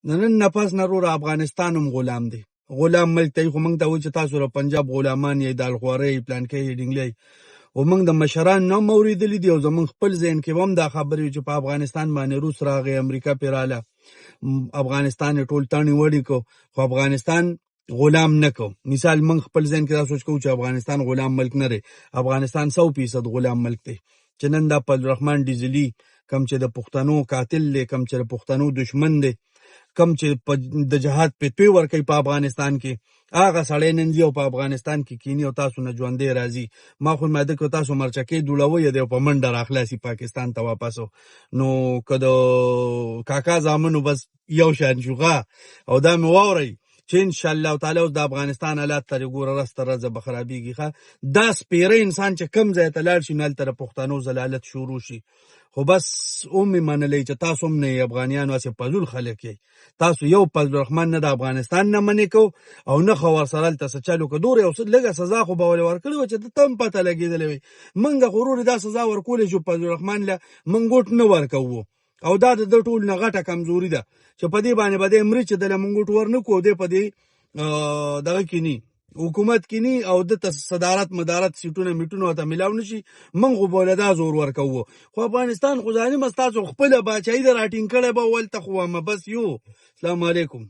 نن نفس نه وروره افغانستان هم غلام دی، غلام ملک دی. خو موږ ته وایي چې تاسو د پنجاب غلامان یې، د الخوارۍ پلانکۍ هډینګلۍ. خو موږ د مشران نه هم اورېدلي دي او زموږ خپل ذهن کې هم دا خبرې چې په افغانستان باندې روس راغی، امریکا پرې راله، افغانستان یې ټول تڼې وړې کړو، خو افغانستان غلام نه کو. مثال موږ خپل ذهن کې دا سوچ کوو چې افغانستان غلام ملک نه دی. افغانستان 100% غلام ملک دی. چې نن دا فضلالرحمن ډیزلي کم چې د پښتنو قاتل دی، کم چې د پښتنو دشمن دی، کم چې د جهاد فتوی ورکوي په افغانستان کې، هغه سړی نن دی او په افغانستان کې کینی او تاسو نه ژوندی راځي. ما خو ماده که تاسو مرچکې دوړوئ دی او په منډه راخلاصي پاکستان ته واپسو. نو که د کاکا زامنو بس یو شان شوغه او دا مې واورئ چې انشاءالله تعالی اوس د افغانستان حالات ته ګوره ورځ تر ورځه به خرابېږي. دا سپېره انسان چې کم ځای ته لاړ شي نو هلته د پښتنو ضلالت شروع شي. خو بس مې منلی چې تاسو هم نه یې افغانیانو هسې فضول خلک یې. تاسو یو فضلالرحمن نه د افغانستان نه منې کو او نه خو ورسره هلته څه چل وکړو. دومره یو لږه سزا خو به ولې ورکړې وه چې ته هم پته لګېدلی وی. موږ خو ورور دا سزا ورکولی شو فضلالرحمن له موږ ګوټ نه ورکوو او دا د ټول نه غټه کمزوري ده چې په دې باندې به دی مري چې دله موږ ګوټ ورنکو او دی په دې دغه کې ني حکومت کې ني او دته صدارت مدارت سیټونه میټونه ورته میلاو نشي. موږ خو به له دا زور ورکوو. خو افغانستان خو ظالمه ستاسو خپله باچایي ده راټینګ کړی به ولته خو وامه بس یو. السلام علیکم.